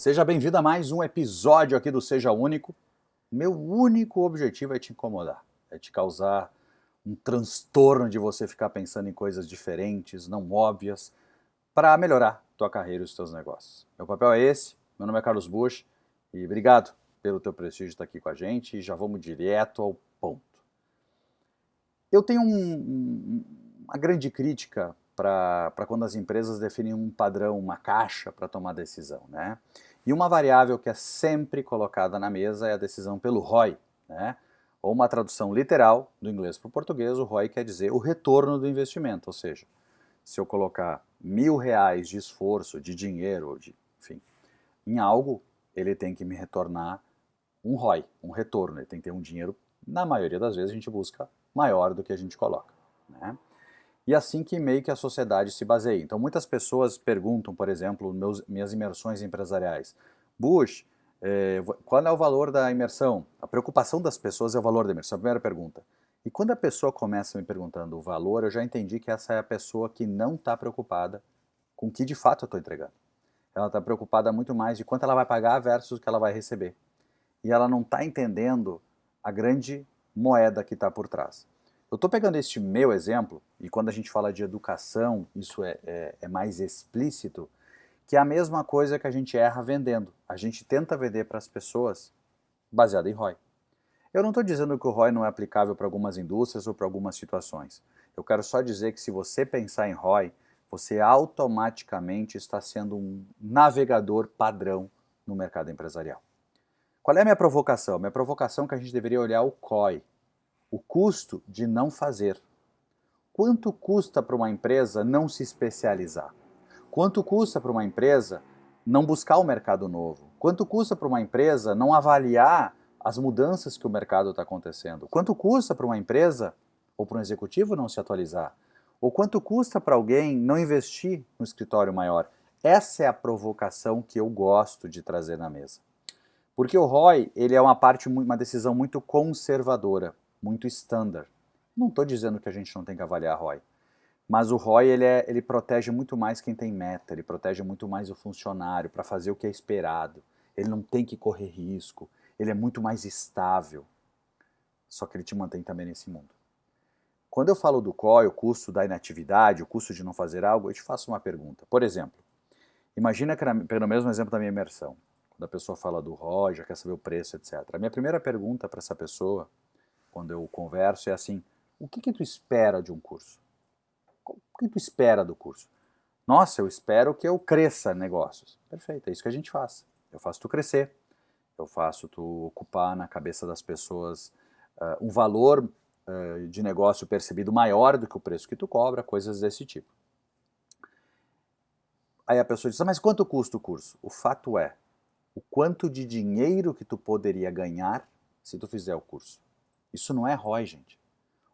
Seja bem-vindo a mais um episódio aqui do Seja Único. Meu único objetivo é te incomodar, é te causar um transtorno de você ficar pensando em coisas diferentes, não óbvias, para melhorar tua carreira e os teus negócios. Meu papel é esse, meu nome é Carlos Bush e obrigado pelo teu prestígio de estar aqui com a gente e já vamos direto ao ponto. Eu tenho uma grande crítica para quando as empresas definem um padrão, uma caixa para tomar decisão, né? E uma variável que é sempre colocada na mesa é a decisão pelo ROI, né? Ou uma tradução literal do inglês para o português, o ROI quer dizer o retorno do investimento, ou seja, se eu colocar R$ 1.000 de esforço, de dinheiro, enfim, em algo, ele tem que me retornar um ROI, um retorno, ele tem que ter um dinheiro, na maioria das vezes a gente busca maior do que a gente coloca, né? E assim que meio que a sociedade se baseia. Então muitas pessoas perguntam, por exemplo, minhas imersões empresariais, Bush, qual é o valor da imersão? A preocupação das pessoas é o valor da imersão, a primeira pergunta. E quando a pessoa começa me perguntando o valor, eu já entendi que essa é a pessoa que não está preocupada com o que de fato eu estou entregando. Ela está preocupada muito mais de quanto ela vai pagar versus o que ela vai receber. E ela não está entendendo a grande moeda que está por trás. Eu estou pegando este meu exemplo, e quando a gente fala de educação, isso é mais explícito, que é a mesma coisa que a gente erra vendendo. A gente tenta vender para as pessoas baseado em ROI. Eu não estou dizendo que o ROI não é aplicável para algumas indústrias ou para algumas situações. Eu quero só dizer que se você pensar em ROI, você automaticamente está sendo um navegador padrão no mercado empresarial. Qual é a minha provocação? Minha provocação é que a gente deveria olhar o COI, o custo de não fazer. Quanto custa para uma empresa não se especializar? Quanto custa para uma empresa não buscar o mercado novo? Quanto custa para uma empresa não avaliar as mudanças que o mercado está acontecendo? Quanto custa para uma empresa ou para um executivo não se atualizar? Ou quanto custa para alguém não investir no escritório maior? Essa é a provocação que eu gosto de trazer na mesa. Porque o ROI, ele é uma decisão muito conservadora, muito standard. Não estou dizendo que a gente não tem que avaliar ROI, mas o ROI ele protege muito mais quem tem meta, ele protege muito mais o funcionário para fazer o que é esperado. Ele não tem que correr risco, ele é muito mais estável. Só que ele te mantém também nesse mundo. Quando eu falo do COI, o custo da inatividade, o custo de não fazer algo, eu te faço uma pergunta. Por exemplo, imagina que, pelo mesmo exemplo da minha imersão, quando a pessoa fala do ROI, já quer saber o preço, etc. A minha primeira pergunta para essa pessoa, quando eu converso, é assim, o que tu espera de um curso? O que tu espera do curso? Nossa, eu espero que eu cresça negócios. Perfeito, é isso que a gente faz. Eu faço tu crescer, eu faço tu ocupar na cabeça das pessoas um valor de negócio percebido maior do que o preço que tu cobra, coisas desse tipo. Aí a pessoa diz, mas quanto custa o curso? O fato é, o quanto de dinheiro que tu poderia ganhar se tu fizer o curso. Isso não é ROI, gente.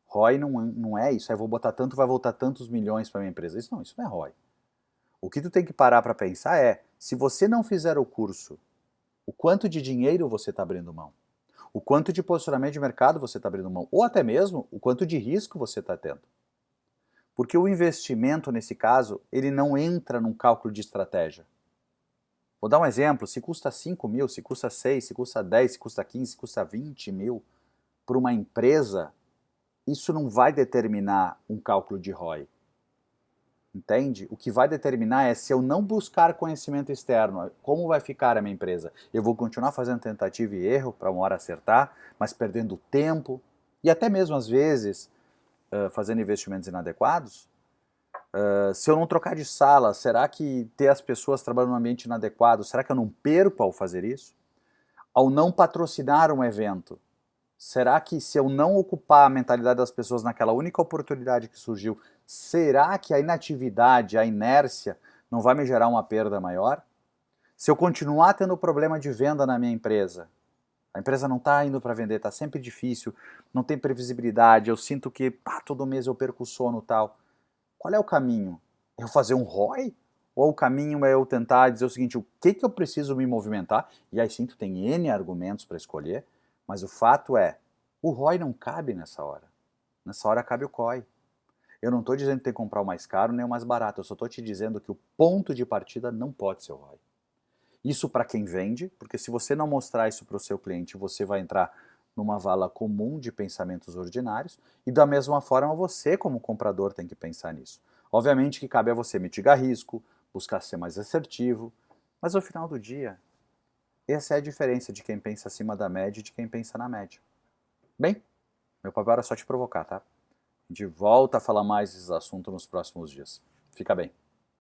ROI não é isso, aí vou botar tanto, vai voltar tantos milhões para minha empresa. Isso não é ROI. O que tu tem que parar para pensar é, se você não fizer o curso, o quanto de dinheiro você está abrindo mão? O quanto de posicionamento de mercado você está abrindo mão? Ou até mesmo, o quanto de risco você está tendo? Porque o investimento, nesse caso, ele não entra num cálculo de estratégia. Vou dar um exemplo, se custa 5 mil, se custa 6, se custa 10, se custa 15, se custa 20 mil, para uma empresa, isso não vai determinar um cálculo de ROI. Entende? O que vai determinar é se eu não buscar conhecimento externo, como vai ficar a minha empresa? Eu vou continuar fazendo tentativa e erro para uma hora acertar, mas perdendo tempo e até mesmo às vezes fazendo investimentos inadequados? Se eu não trocar de sala, será que ter as pessoas trabalhando num ambiente inadequado, será que eu não perco ao fazer isso? Ao não patrocinar um evento, será que se eu não ocupar a mentalidade das pessoas naquela única oportunidade que surgiu, será que a inatividade, a inércia, não vai me gerar uma perda maior? Se eu continuar tendo problema de venda na minha empresa, a empresa não está indo para vender, está sempre difícil, não tem previsibilidade, eu sinto que todo mês eu perco o sono e tal. Qual é o caminho? É eu fazer um ROI? Ou o caminho é eu tentar dizer o seguinte, o que eu preciso me movimentar? E aí sim, tu tem N argumentos para escolher, mas o fato é, o ROI não cabe nessa hora. Nessa hora cabe o COI. Eu não estou dizendo que tem que comprar o mais caro nem o mais barato, eu só estou te dizendo que o ponto de partida não pode ser o ROI. Isso para quem vende, porque se você não mostrar isso para o seu cliente, você vai entrar numa vala comum de pensamentos ordinários, e da mesma forma você, como comprador, tem que pensar nisso. Obviamente que cabe a você mitigar risco, buscar ser mais assertivo, mas no final do dia, essa é a diferença de quem pensa acima da média e de quem pensa na média. Bem, meu papel era só te provocar, tá? A gente volta a falar mais desses assuntos nos próximos dias. Fica bem.